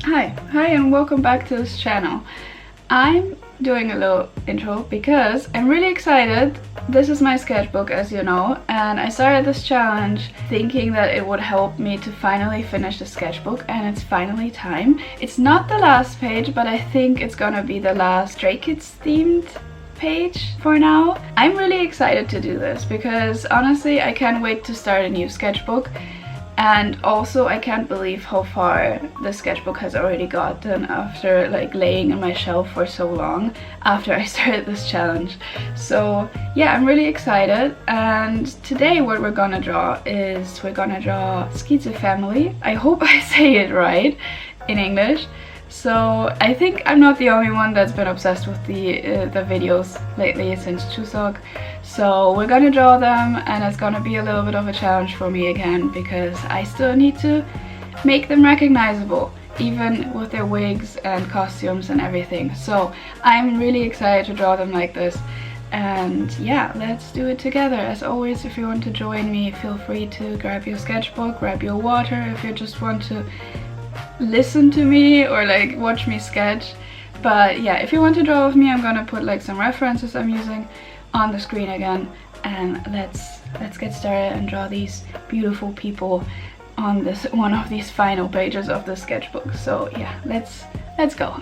Hi and welcome back to this channel. I'm doing a little intro because I'm really excited. This is my sketchbook, as you know, and I started this challenge thinking that it would help me to finally finish the sketchbook, and it's finally time. It's not the last page, but I think it's gonna be the last Stray Kids themed page for now. I'm really excited to do this because honestly I can't wait to start a new sketchbook. And also I can't believe how far the sketchbook has already gotten after like laying on my shelf for so long after I started this challenge. So yeah, I'm really excited, and today what we're gonna draw is we're gonna draw SKZ Family. I hope I say it right in English. So I think I'm not the only one that's been obsessed with the videos lately since Chuseok. So we're gonna draw them, and it's gonna be a little bit of a challenge for me again because I still need to make them recognizable, even with their wigs and costumes and everything. So I'm really excited to draw them like this. And yeah, let's do it together. As always, if you want to join me, feel free to grab your sketchbook, grab your water if you just want to listen to me or like watch me sketch. But yeah, if you want to draw with me, I'm gonna put like some references I'm using on the screen again, and let's get started and draw these beautiful people on this one of these final pages of the sketchbook. So yeah, let's go.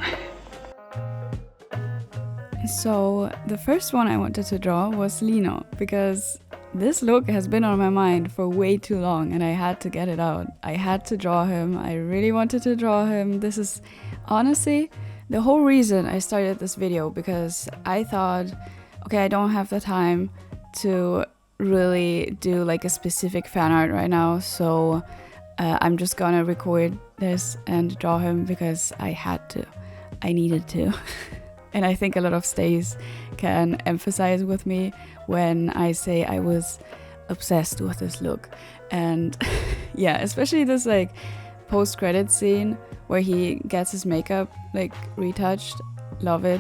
So the first one I wanted to draw was Lino, because this look has been on my mind for way too long and I had to get it out. I had to draw him. I really wanted to draw him. This is honestly the whole reason I started this video, because I thought, okay, I don't have the time to really do like a specific fan art right now, so I'm just gonna record this and draw him because I had to. I needed to. And I think a lot of stays can emphasize with me when I say I was obsessed with this look. And yeah, especially this like post-credit scene where he gets his makeup like retouched. Love it.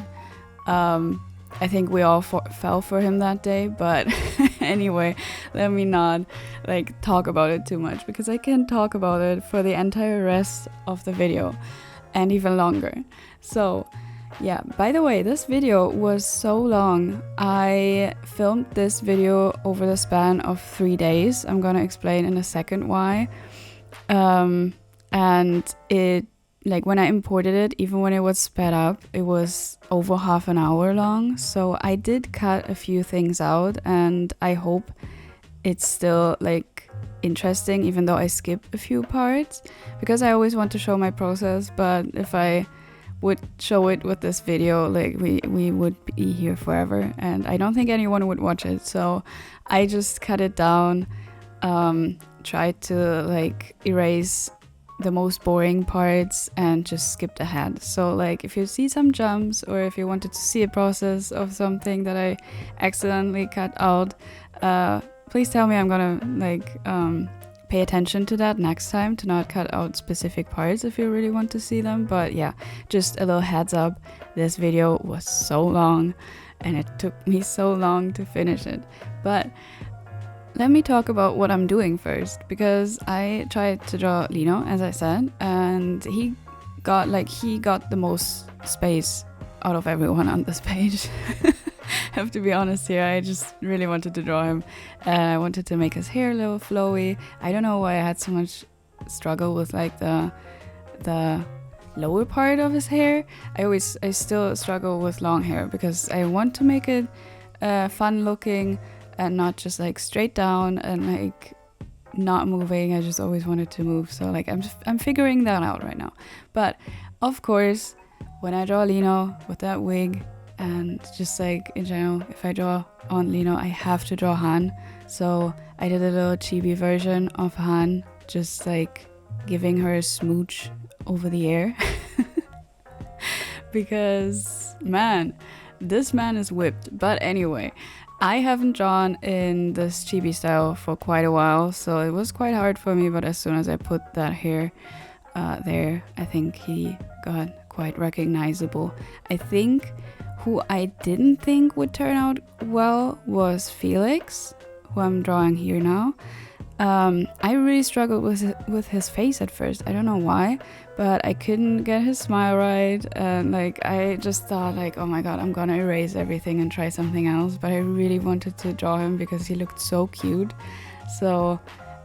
I think we all fell for him that day, but anyway, let me not like talk about it too much because I can talk about it for the entire rest of the video and even longer. So yeah, by the way, this video was so long. I filmed this video over the span of 3 days. I'm gonna explain in a second why. And it, like when I imported it, even when it was sped up, it was over half an hour long. So I did cut a few things out, and I hope it's still like interesting, even though I skip a few parts, because I always want to show my process. But if I would show it with this video, like we would be here forever, and I don't think anyone would watch it. So I just cut it down, tried to like erase the most boring parts and just skipped ahead. So like if you see some jumps, or if you wanted to see a process of something that I accidentally cut out, please tell me. I'm gonna like pay attention to that next time, to not cut out specific parts if you really want to see them. But yeah, just a little heads up, this video was so long and it took me so long to finish it. But let me talk about what I'm doing first, because I tried to draw Lino, as I said, and he got the most space out of everyone on this page. I have to be honest here, I just really wanted to draw him, and I wanted to make his hair a little flowy. I don't know why I had so much struggle with like the lower part of his hair. I still struggle with long hair because I want to make it fun looking and not just like straight down and like not moving. I just always wanted to move, so like I'm figuring that out right now. But of course, when I draw Lino with that wig, and just like in general, if I draw on Lino, I have to draw Han. So I did a little chibi version of Han, just like giving her a smooch over the air. Because man, this man is whipped. But anyway, I haven't drawn in this chibi style for quite a while, so it was quite hard for me. But as soon as I put that hair there, I think he got quite recognizable. I think who I didn't think would turn out well was Felix, who I'm drawing here now. I really struggled with his face at first. I don't know why, but I couldn't get his smile right, and like I just thought like, oh my god, I'm gonna erase everything and try something else. But I really wanted to draw him because he looked so cute. So,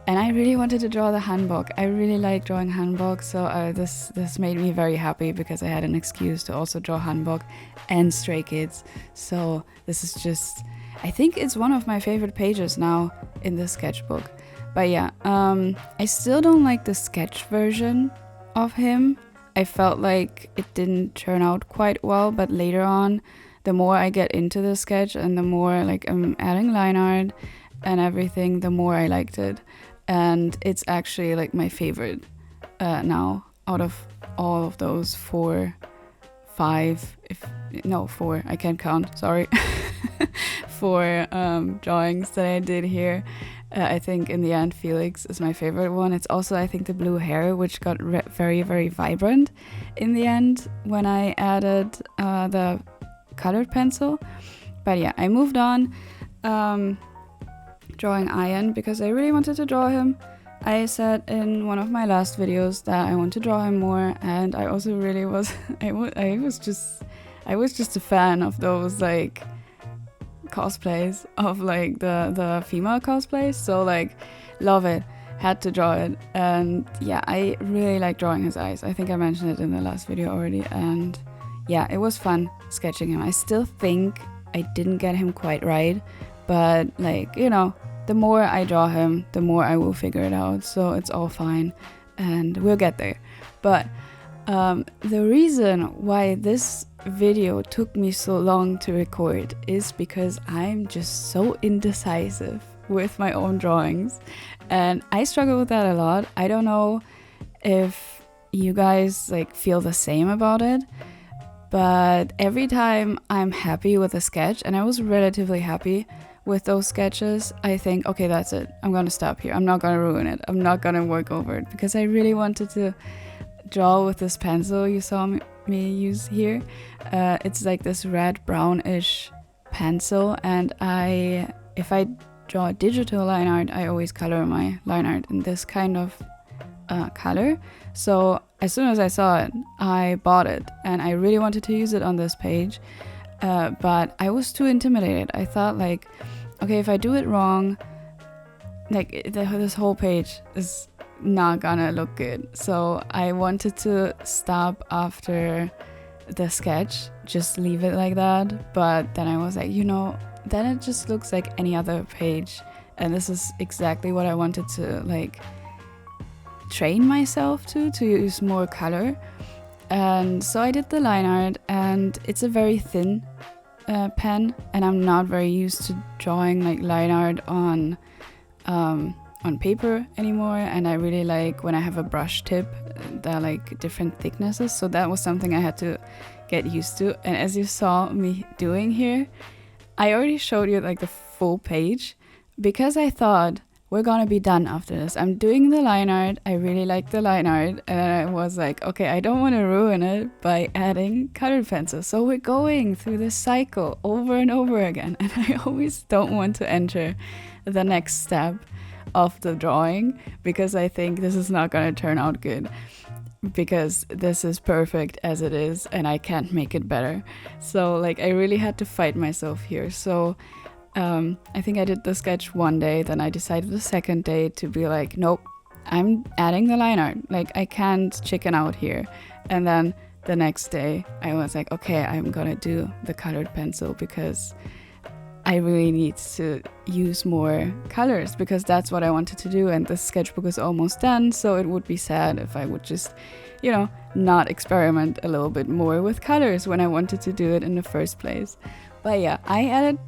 and I really wanted to draw the hanbok. I really like drawing hanbok, so this made me very happy because I had an excuse to also draw hanbok and Stray Kids. So this is just, I think it's one of my favorite pages now in the sketchbook. But yeah, I still don't like the sketch version of him. I felt like it didn't turn out quite well, but later on, the more I get into the sketch and the more like I'm adding line art and everything, the more I liked it. And it's actually like my favorite now out of all of those 4, 5, no, 4, I can't count, sorry. 4 drawings that I did here. I think in the end Felix is my favorite one. It's also, I think, the blue hair, which got very, very vibrant in the end when I added the colored pencil. But yeah, I moved on drawing Ian because I really wanted to draw him. I said in one of my last videos that I want to draw him more, and I also really was I was just a fan of those like cosplays of like the female cosplays, so like love it, had to draw it. And yeah, I really like drawing his eyes. I think I mentioned it in the last video already, and yeah, it was fun sketching him. I still think I didn't get him quite right, but like, you know, the more I draw him, the more I will figure it out, so it's all fine and we'll get there. But the reason why this video took me so long to record is because I'm just so indecisive with my own drawings, and I struggle with that a lot. I don't know if you guys like feel the same about it, but every time I'm happy with a sketch, and I was relatively happy with those sketches, I think, okay, that's it, I'm gonna stop here, I'm not gonna ruin it, I'm not gonna work over it, because I really wanted to draw with this pencil you saw me use here. It's like this red brownish pencil, and if I draw digital line art, I always color my line art in this kind of color. So as soon as I saw it, I bought it, and I really wanted to use it on this page, but I was too intimidated. I thought like, okay, if I do it wrong, like this whole page is not gonna look good. So I wanted to stop after the sketch, just leave it like that. But then I was like, you know, then it just looks like any other page, and this is exactly what I wanted to like train myself to use more color. And so I did the line art, and it's a very thin pen, and I'm not very used to drawing like line art on paper anymore, and I really like when I have a brush tip, they're like different thicknesses, so that was something I had to get used to. And as you saw me doing here, I already showed you like the full page because I thought we're gonna be done after this. I'm doing the line art, I really like the line art, and I was like, okay, I don't want to ruin it by adding colored pencils, so we're going through this cycle over and over again, and I always don't want to enter the next step of the drawing because I think this is not going to turn out good, because this is perfect as it is and I can't make it better. So like I really had to fight myself here. So I think I did the sketch one day, then I decided the second day to be like, nope, I'm adding the line art, like I can't chicken out here. And then the next day I was like, okay, I'm gonna do the colored pencil because I really need to use more colors, because that's what I wanted to do, and the sketchbook is almost done, so it would be sad if I would just, you know, not experiment a little bit more with colors when I wanted to do it in the first place. But yeah, I added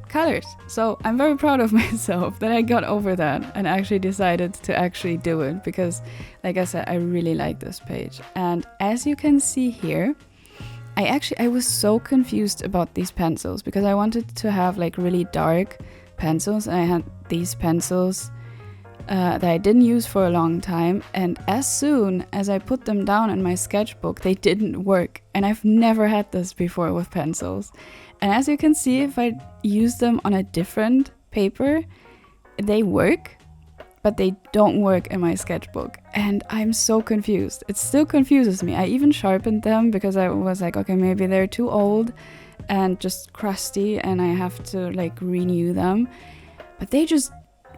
colors, so I'm very proud of myself that I got over that and actually decided to actually do it, because like I said, I really like this page. And as you can see here, I was so confused about these pencils because I wanted to have like really dark pencils, and I had these pencils that I didn't use for a long time, and as soon as I put them down in my sketchbook, they didn't work. And I've never had this before with pencils. And as you can see, if I use them on a different paper, they work, but they don't work in my sketchbook, and I'm so confused. It still confuses me. I even sharpened them because I was like, okay, maybe they're too old and just crusty and I have to like renew them, but they just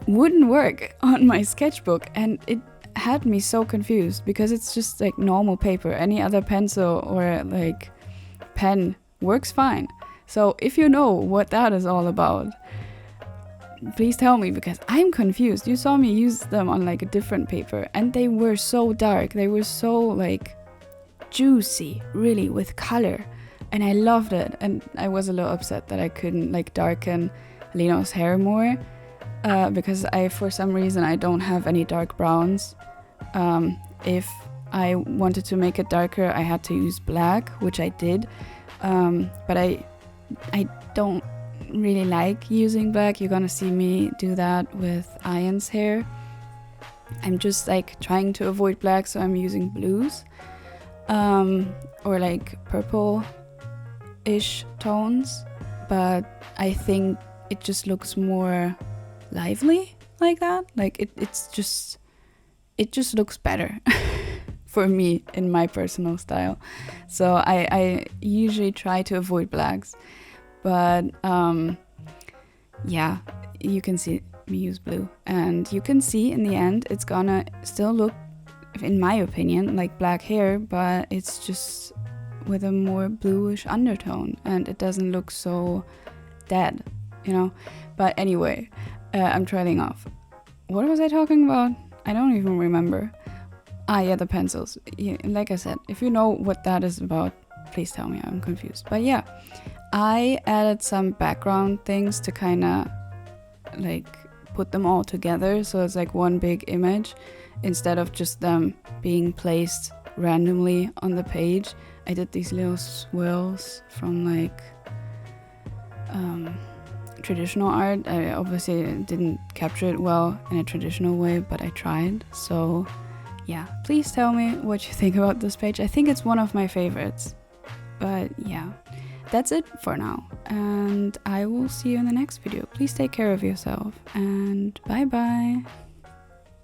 wouldn't work on my sketchbook, and it had me so confused because it's just like normal paper. Any other pencil or like pen works fine. So if you know what that is all about, please tell me, because I'm confused. You saw me use them on like a different paper and they were so dark. They were so like juicy, really, with color. And I loved it. And I was a little upset that I couldn't like darken Lino's hair more because for some reason, I don't have any dark browns. If I wanted to make it darker, I had to use black, which I did. But I don't really like using black. You're gonna see me do that with Ian's hair. I'm just like trying to avoid black, so I'm using blues or like purple-ish tones, but I think it just looks more lively like that. Like it just looks better for me in my personal style. So I usually try to avoid blacks. But yeah, you can see me use blue, and you can see in the end it's gonna still look, in my opinion, like black hair, but it's just with a more bluish undertone, and it doesn't look so dead, you know. But anyway, I'm trailing off. What was I talking about? I don't even remember. Yeah, the pencils. Yeah, like I said, if you know what that is about, please tell me. I'm confused. But yeah, I added some background things to kind of like put them all together, so it's like one big image instead of just them being placed randomly on the page. I did these little swirls from like traditional art. I obviously didn't capture it well in a traditional way, but I tried. So yeah, please tell me what you think about this page. I think it's one of my favorites. But yeah, that's it for now, and I will see you in the next video. Please take care of yourself, and bye bye.